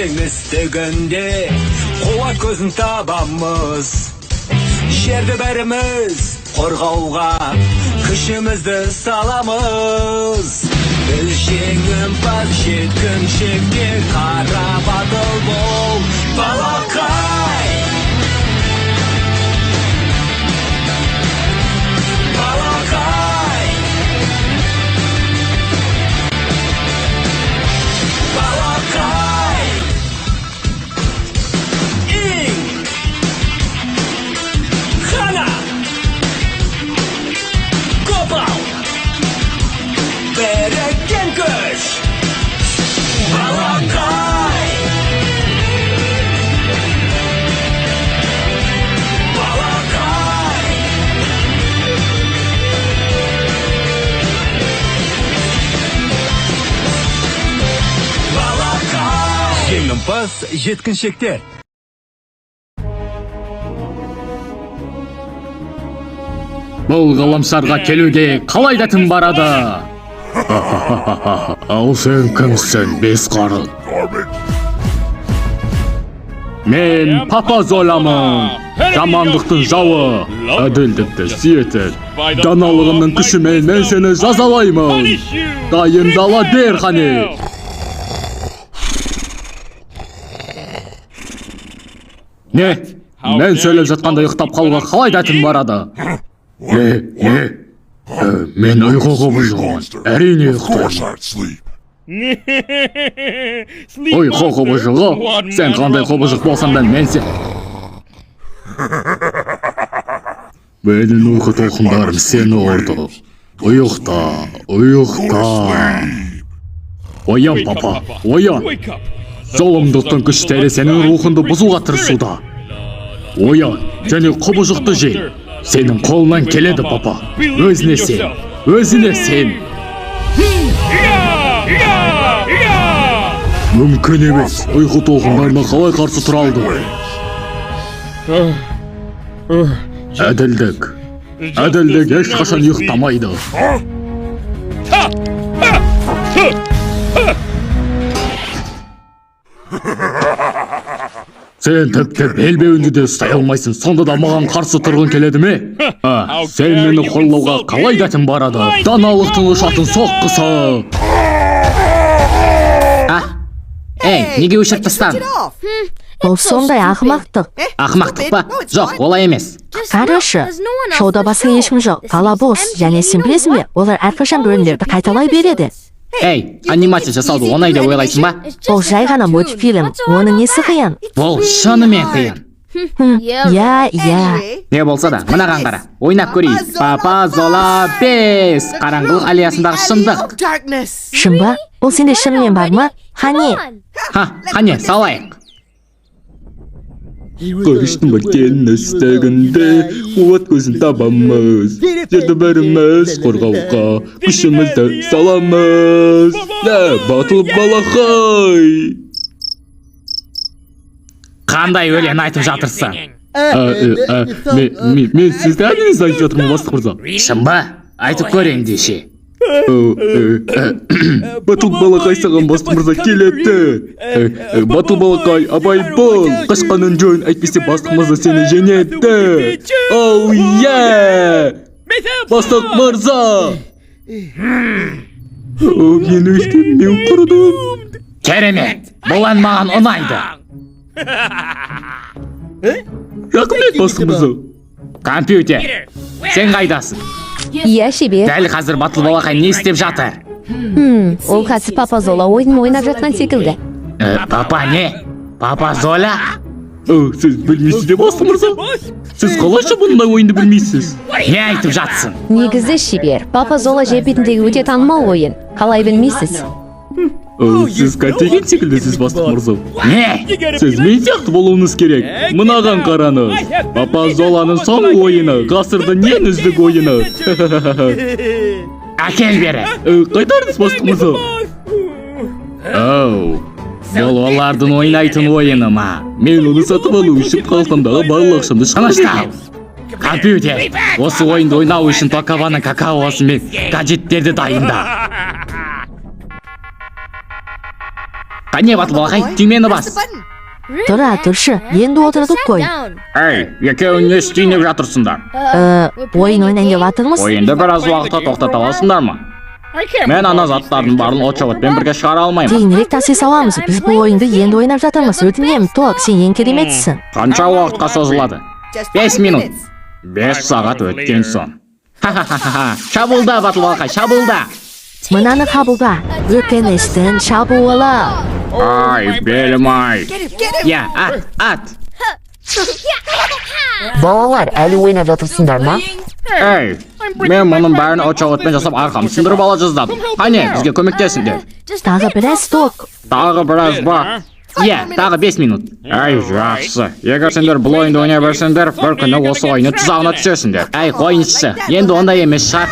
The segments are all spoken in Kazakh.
Теңіз тігінде қуат көзін табамыз. Жерді бәріміз қорғауға күшімізді саламыз. Біз жеңімпаз жеткіншекте қара батыл бол балақай. Балақай. Балақай. Иң. Хана. Копал. Берекен көш. Балақай. Балақай. Балақай. Жеңімпаз жеткіншектер. Бұл ғаламшарға келуге қалай да тым барады? Ал сен кімсің, бес қарын? Мен Папа Золамын, жамандықтың жауы, әділдікті сүйетін. Даналығымның күшімен мен сені жазалаймын. Дайындала бер қане. Не? Мен сөйлеп жатқанда ұйықтап қалуға қалай да тым барады? Мен ұйқыға бұжығын, әрине ұйықтаймын. Ұйқы қобыжығы? Сен қандай қобыжық болсам да мен сен. Менің ұйқы толқындарым сені ұрды. Ұйықта, ұйықта. Оян, папа, оян. Зұлымдықтың күштері сенің рухыңды бұзуға тырысуда. Оян, және қобыжықты жей. Сенің қолынан келеді, папа. Өзіне сен, өзіне сен. Мүмкін емес, ұйқы толқындарына қалай қарсы тұра алды? Әділдік. Әділдік ешқашан ұйықтамайды. Сен тіпті белбеуіңді де ұстай алмайсың, сонда да маған қарсы тұрғың келеді ме? Сен мені қорлауға қалай да тым барады? Даналықтың ұшатын соққысы. Неге өшіріп тастадың? Бұл сондай ақымақтық. Ақымақтық па? Жоқ, олай емес. Қарашы, шоуда басқа ешкім жоқ. Қалабос және сен білесің бе, олар әрқашан бөлімдерді қайталай береді. Анимация жасауды оңай деп ойлайсың ба? Бұл жай ғана мультфильм, оның несі қиын? Бұл шынымен қиын. Иә. Не болса да, мынаған қара. Ойнап көрейік. Папа Зола 5. Қараңғылық аллеясындағы шындық. Шын ба? Бұл сенде шынымен бар ма? Қане, салайық. Қырыштың бәкен істегінде қуат көзін табамыз. Жерді бәріміз қорғауға күшімізді саламыз. Батыл балақай. Қандай өлең айтып жатырсың? Мен сізді әніңіз айтып жатырмын, бастық мырза. Шын ба? Айтып көрейін деше. Батыл балақай саған бастық мырза келеді. Батыл балақай, абай бол. Қашқанын жөн, әйтпесе бастық мырза сені жеңеді. Оу, бастық мырза. Мен өштен мен құрдым. Керемет, бұл ән маған ұнайды. Рахмет, бастық мырза. Компьютер, сен қайдасың? Иә, шебер. Дәл қазір батыл балақай не істеп жатыр? Ол қазір Папа Зола ойын ойнап жатқан секілді. Папа не? Папа Зола? Сіз білмейсіз де, бастық мырза? Сіз қалайша бұндай ойынды білмейсіз? Не айтып жатсың? Негізі шебер, Папа Зола жер бетіндегі өте танымал ойын. Қалай білмейсіз? Сіз қайтеген секілдісіз, бастық мырза. Не? Сіз мен сияқты болуыңыз керек. Мынаған қараңыз. Папа Золаның соңғы ойыны, ғасырдың ең үздік ойыны. Әкел бері. Қайтарыңыз, бастық мырза. Бұл олардың ойнайтын ойыны ма? Мен оны сатып алу үшін қалтамдағы барлық ақшамды шығарып. Компьютер, осы ойынды ойнау үшін Токаваның какаосы мен гаджеттерді дайында. Қане батыл балақай, түймені бас. тұра тұршы, енді отырдық қой. Ей, екеуің не істейін деп жатырсыңдар? Ойын ойнайын деп жатырмыз. Ойынды біраз уақытта тоқтата аласыңдар ма? Мен ана заттардың барын отшабытпен бірге шығара алмаймын. Кейінірек таси саламыз. Біз бұл ойынды енді ойнап жатырмыз. Өтінемін, Ток, сен ең кереметсің. Қанша уақытқа созылады? 5 минут. 5 сағат өткен соң. Ха-ха-ха-ха. Шабуылда батыл балақай, шабуылда. Мынаны қабылда. Өкіністің шабуылы. Ай, белім ай. Я, ат. Балалар, әлі ойнап жатырсыңдар ма? Ей, мен мұның бәрін отшабытпен жасап арқам сындырып ала жаздадым. Қане, бізге көмектесіңдер. Тағы біраз, Ток. Тағы біраз ба? Иә, тағы 5 минут. Әй, жақсы. Егер сендер бұл ойынды ойнай берсеңдер, бір күні осы ойыны тұзағына түсесіңдер. Әй, қойыншысы, енді ондай емес шығар.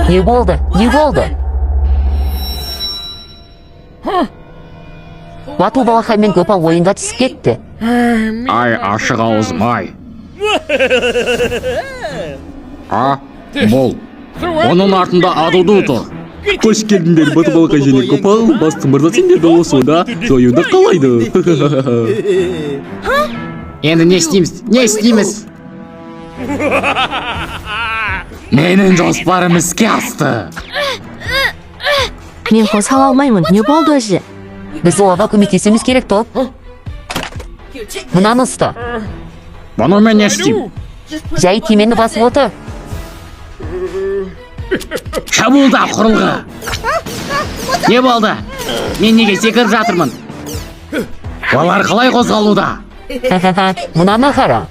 Не болды? Батыл балақай мен Гопал ойынға түсіп кетті. Ай, ашық ауызым, ай. Бол. Оның артында адылды тұр. Қош келдіңдер батыл балақай және Гопал. Бастық мырза сендерді осы ойында жоюды қалайды. Енді не істейміз? Менің жоспарым іске асты. Мен қозғала алмаймын. Не болды өзі? Біз оларға көмектесіміз керек, Ток. Мынаны ұста. Бұны мен не істеймін? Жай түймені басып отыр. Шабуылда құрылғы. Не болды? Мен неге секіріп жатырмын? Олар қалай қозғалуда? Мынаны қара.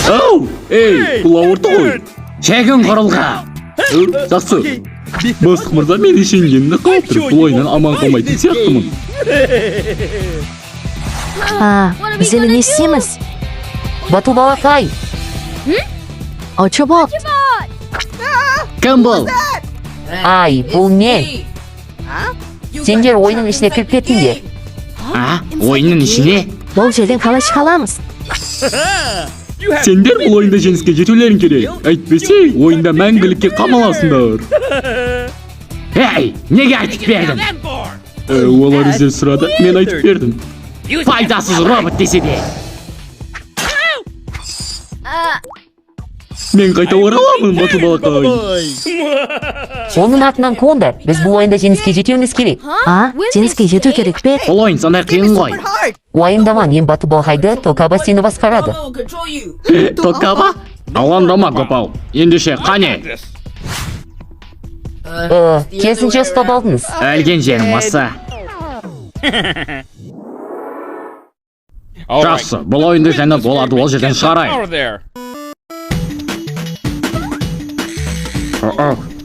Ау, ей, бұл ауырты ғой. Шегін құрылғы. Жақсы. Бастық мырза мені шенгенді қалыптырып, бұл ойынан аман қалмайтын сияқтымын. Біз әлі не істейміз? Батыл балақай. Отшабот. Кім бұл? Ай, бұл не? Сендер ойынның ішіне кіріп кеттіңдер. Ойынның ішіне? Бұл жерден қалай шыға аламыз? Сендер бұл ойында жеңіске жетулерің керек. Әйтпесе, ойында мәңгілікке қамаласыңдар. Ей, неге айтып бердің? Олар іздер сұрады, мен айтып бердім. Пайдасыз робот десе де. Мен қайта ораламын, батыл балақай. Оның артынан қуыңдар. Біз бұл ойында жеңіске жетуіміз керек. Жеңіске жету керек пе? Бұл ойын сондай қиын ғой. Уайымдама, мен батыл балақайды, Токаба сені басқарады. Токаба? Алаңдама, Гопал. Ендеше, қане? Керісінше ұстап алдыңыз. Өлген жерім осы. Жақсы, бұл ойынды және оларды ол жерден шығарайын.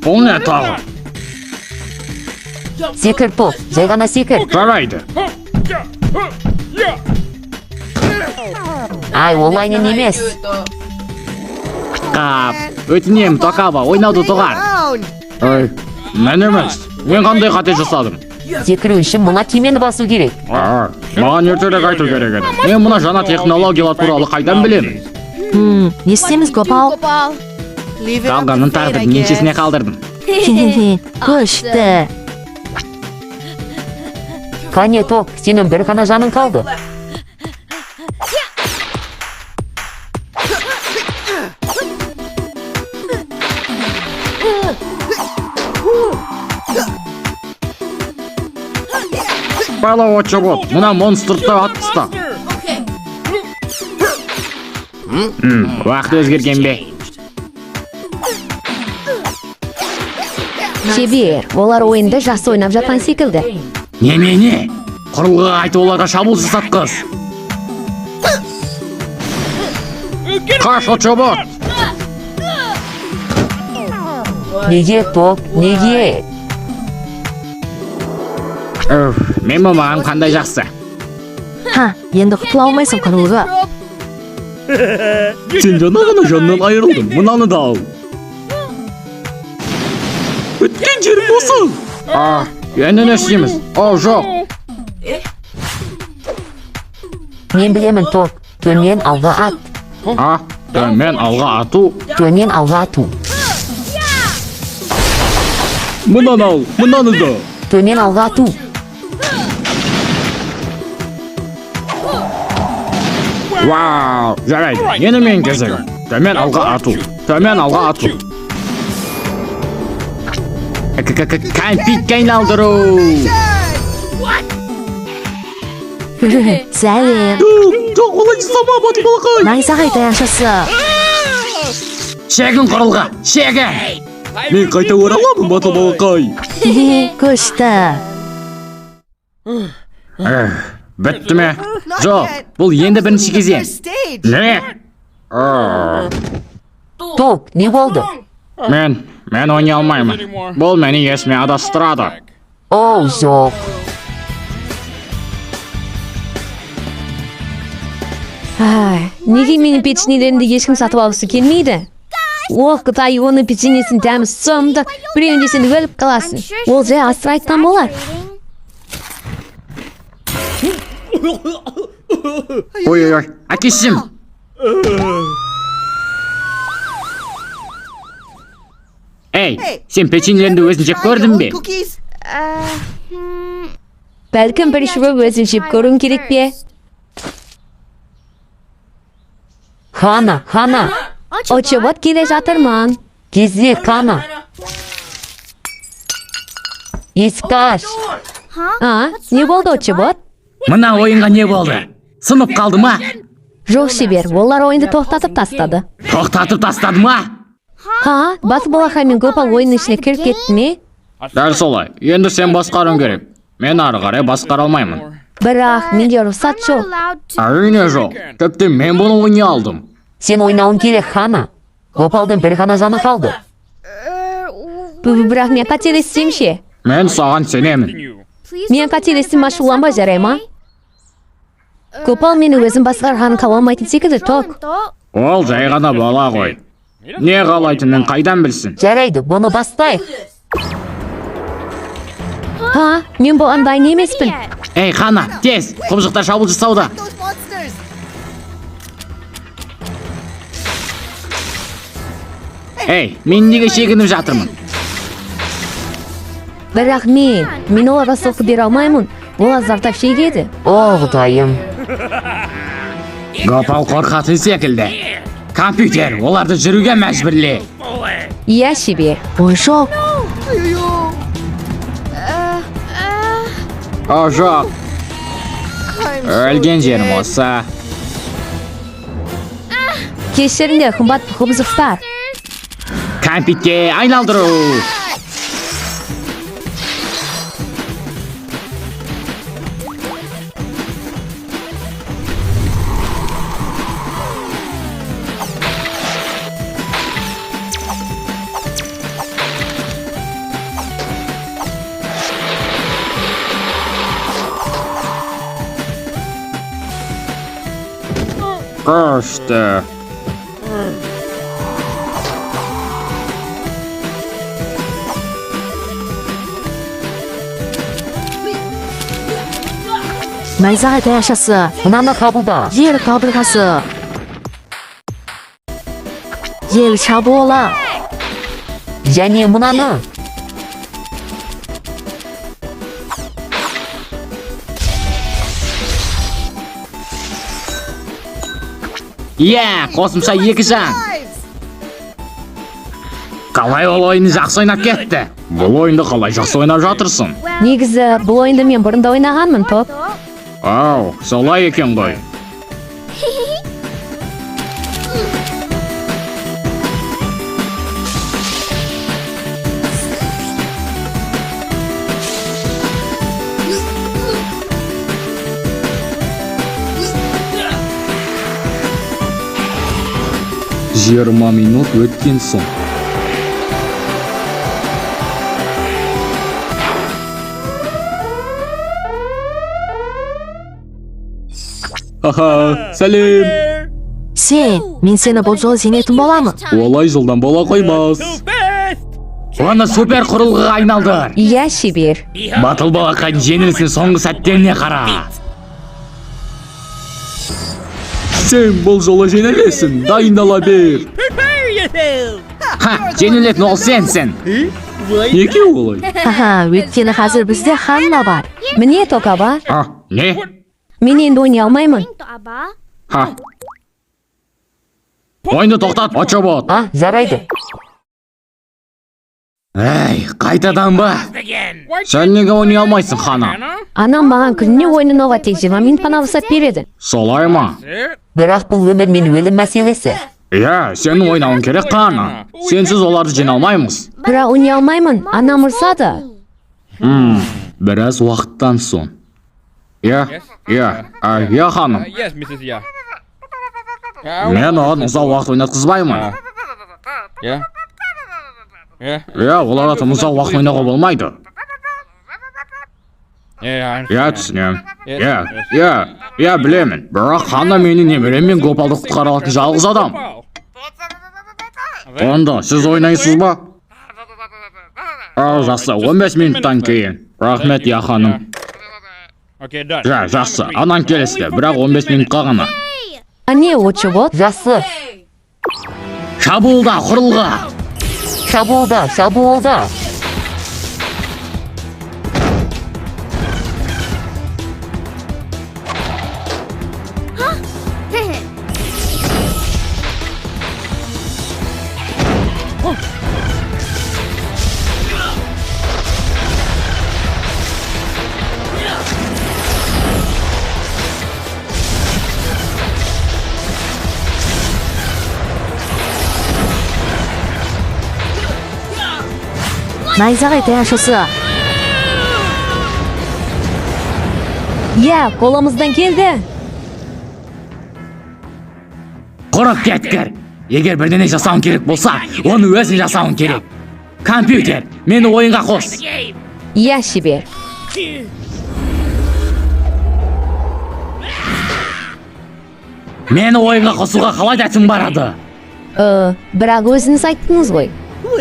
Бұл не тағы? Секір, Ток, жай ғана секір. Жарайды. Ай, олайнен емес. Қап, өтінем, Токаба, ойнауды тұғар. Ой, мен емес, мен қандай қате жасадым? Секіру үшін мұна түймені басу керек. Маған ертерек айту керек еді. Мен мұна жаңа технологиялар туралы қайдан білемін? Не істейміз, Гопал? Қалғанын тағдырдың еншесіне қалдырдым. Күшті. Қане, Ток, сенің бір ғана жаның қалды. Бала отшабот, мұна монстрды атқыста. Уақыт өзгерген бе? Шебер, олар ойынды жақсы ойнап жатқан секілді. Не? Құрылғыға айтып оларға шабуыл жасатқыз. Қаш отшабот! Неге, Ток, неге? Мен маған қандай жақсы. Енді құтыла алмайсың, құрылғы. Сен жаңа ғана жанынан айырылдың, мұнаны да ал. Өткен жерім осы. Енді не істейміз? Жоқ. Мен білемін, Ток, төмен алға ат. Төмен алға ату? Төмен алға ату. Мынаны ал, мынаны да. Төмен алға ату. Вау, жарайды. Енді мен кезегім. Төмен алға ату. Төмен алға ату. Кәмпитке айналдыру. Сәлем. Жоқ, олай жасама, батыр балақай. Найзағай даяшысы. Шегін құрылға, шегін. Мен қайта ораламын, батыр балақай. Күшті. Бітті ме? Жоқ, бұл енді бірінші кезең. Не? Топ, не болды? Мен ойнай алмаймын. Бұл мені есіме адастырады. Оу, жоқ. Неге менің печеньелерімді ешкім сатып алғысы келмейді? Ох, Қытай оның печеньесін дәмі сұмдық. Біреуінде сен өліп қаласың. Ол жай асырайтқан болар. Ой, әкешім. Ей, сен печеньелеріңді өзің жеп көрдің бе? Бәлкім бір шүбі өзін жеп көруім керек пе? Хана. Очевод келе жатырман. Кезде Хана. Есікті аш. Не болды очевод? Мына ойынға не болды? Сынып қалды ма? Жоқ шебер, олар ойынды тоқтатып тастады. Тоқтатып тастады ма? Батыр балақай мен Гопал ойынның ішіне кіріп кетті ме? Дәл солай. Енді сен басқаруың керек. Мен ары қарай басқара алмаймын. Бірақ менде рұқсат жоқ. Әрине жоқ. Тіпті мен бұны ойнай алдым. Сен ойнауың керек, Хана. Гопалдың бір ғана жаны қалды. Бірақ мен қателессем ше? Мен саған сенемін. Мен қателестім ашуланба жарай ма? Гопал мені өзім басқарғанын қаламайтын секілді тоқ. Ол жай ғана бала ғой. Не қалайтынын қайдан білсін? Жарайды, бұны бастайық. Мен бұл андай емеспін. Ей, Хана, тез, құбыжықтар шабуыл жасауда. Ей, мен неге шегініп жатырмын? Бірақ мен оларға соққы бере алмаймын. Олар зардап шегеді. О, Құдайым. Гопал қорқатын секілді. Компьютер, оларды жүруге мәжбүрле. Иә шебер. Ой, жоқ. О, жоқ. Өлген жерім осы. Кешіріңдер, қымбат құбызықтар. Компьютерге айналдыру. Күшті. Найзағай даяшысы. Мынаны қабылда. Жер қабырғасы. Жер шабуылы. Және мынаны. Иә, қосымша 2 жан. Қалай ол ойынды жақсы ойнап кетті? Бұл ойынды қалай жақсы ойнап жатырсың? Негізі, бұл ойынды мен бұрында ойнағанмын, топ. Ау, солай екен ғой. Жиырма минут өткен соң. Сәлем. Мен сені бұл жолы жеңетін боламын. Олай жылдан бола қоймас. Оны супер құрылғыға айналдыр. Иә шебер. Батыл балақайдың жеңілісінің соңғы сәттеріне қара. Сен бұл жолы жеңілесің, дайындала бер. Жеңілетін ол сенсің. Неге олай? Ха, өйткені қазір бізде Ханна бар. Міне Токаба, Не? мен енді ойнай алмаймын. Ха. Ойынды тоқтат, очобот. Жарайды. Әй, қайтадан ба? Сен неге ойнай алмайсың, Хана? Анам маған күніне ойнауға тек 20 минут қана рұқсат береді. Солай ма? Бірақ бұл өмір мен өлім мәселесі. Иә, сенің ойнауың керек, Хана. Сенсіз оларды жиналмаймыз. Бірақ ойнай алмаймын, анам ұрсады. Біраз уақыттан соң. Иә, ханым. Yes, Mrs. Yeah. Мен оған ұзақ уақыт ойнатқызбаймын. Yeah. Yeah. Оларға тым ұзақ уақыт ойнауға болмайды. Yeah. Түсінем. Білемін. Бірақ Хана менің немерем мен Гопалды құтқара алатын жалғыз адам. Онда, сіз ойнайсыз ба? Жақсы, 15 минуттан кейін. Рахмет, я ханым. Okay, done. Жақсы, анан келесті, бірақ 15 минутқа ғана. Не очобот? Жақсы. Шабуылда, құрылға! Шабуылда. Найзағай таяшысы. Қолымыздан келді. Құрып кеткір! Егер бірдене жасауын керек болса, оны өзің жасауын керек. Компьютер, мені ойынға қос. Шебер. Мені ойынға қосуға қалай дәтім барады? Бірақ өзіңіз айттыңыз ғой.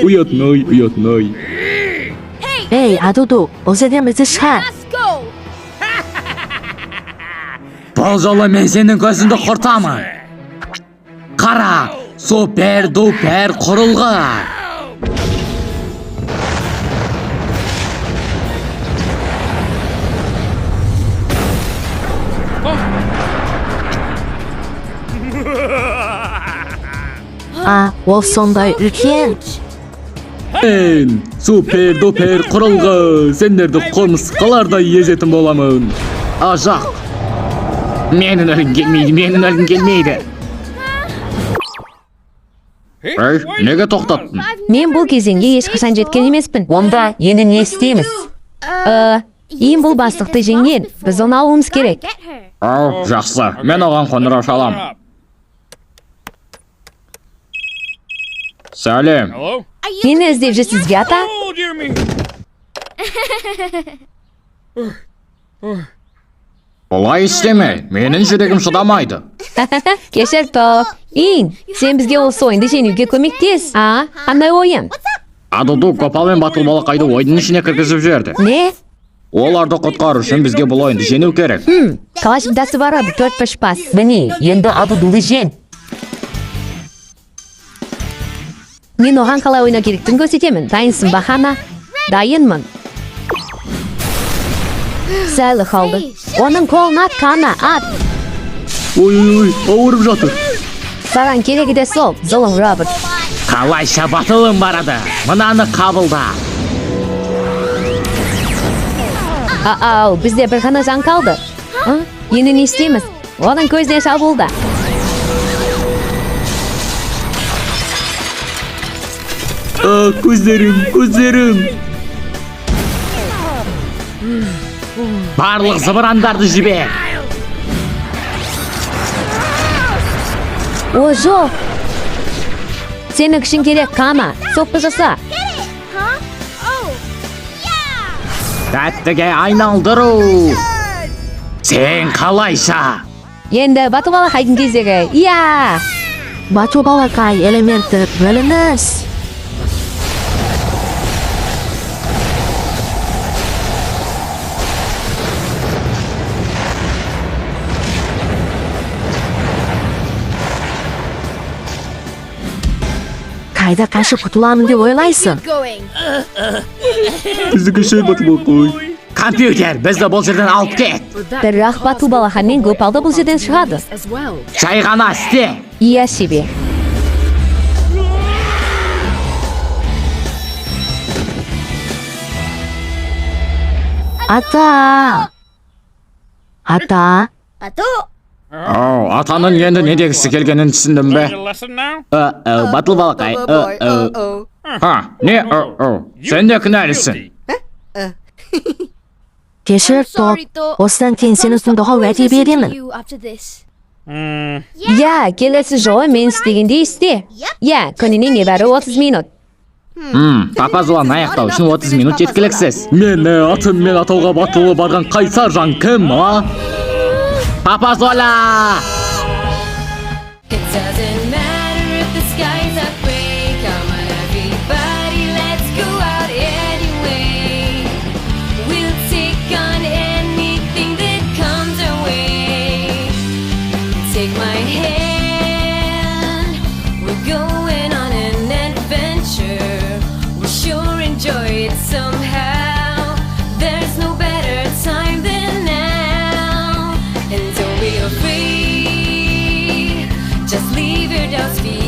Ұятной. Ей, Адуду, бұл жерден бізді шығар. Бұл жолы мен сенің көзіңді құртамын. Қара, супер-дупер құрылғы. Ол сондай үлкен. Мен супер-дупер құрылғы. Сендерді құмырсқалардай езетін боламын. Ажақ. Менің өлгім келмейді. Неге тоқтаттың? Мен бұл кезеңге ешқашан жеткен емеспін. Онда енді не істейміз? Ең бұл бастықты жеңген. Біз оны алуымыз керек. Жақсы, мен оған қоңырау шалам. Сәлем. Hello? Мені іздеп жүрсіз бе, ата? Oh, dear me. Олай істеме, менің жүрегім шыдамайды. Кешір топ. Сен бізге осы ойынды жеңуге көмектес. Қандай ойын? Адуду Гопал мен Батыл балақайды ойынның ішіне кіргізіп жіберді. Не? Оларды құтқару үшін бізге бұл ойынды жеңу керек. Қалаш бідасы барады, 4-5 пас. Міне, енді Адудуды жен. Мен оған қалай ойнау керектігін көрсетемін. Дайынсың ба, Хана? Дайынмын. Сәлі қалды. Оның қолын ат, Хана, ат. Ой, ауырып жатыр. Саған керегі де сол, зұлым Роберт. Қалайша Батылым барады, мынаны қабылда. Бізде бір ғана жан қалды. Енді не істейміз? Оның көзіне шабуылда. Көздерім. Барлық зыбырандарды жібер. Жоқ. Сені күшін керек, Хана. Соқпы жаса. Тәттіге айналдыру. Сен қалайша? Енді Бату балақайдың кезегі. Бату балақай элементі бөлініс. Kayda karşı kurtulamam diye oylaysın. Bizga şey batып qo'y. Kompyuter, bizni bu yerdan olib ket. Biroq Batu balaxonning qo'polda bu yerdan chiqadi. Choyxona iste. Iya себе. Ata. Ata. Атаның енді не дегісі келгенін түсіндім бе? Learn a lesson now? Батыл балақай. Не? Sen de kınalısın. Geçir top. Osdan keyin seni sunduğu vədi beremin. Ya, kelasi joy men istaganda iste. Ya, kunining nebari 30 minut. Papazуан аяқтау үшін 30 минут жеткіліксіз. Meni atım men atauga batılı bargan qaysar jan kim, ha? Papazуала! It doesn't matter if the skies are gray. Come on, everybody, let's go out anyway. We'll take on anything that comes our way. Take my hand, we're going on an adventure. We'll sure enjoy it somehow. There's no better time than now. And don't be afraid, just leave your doubts behind.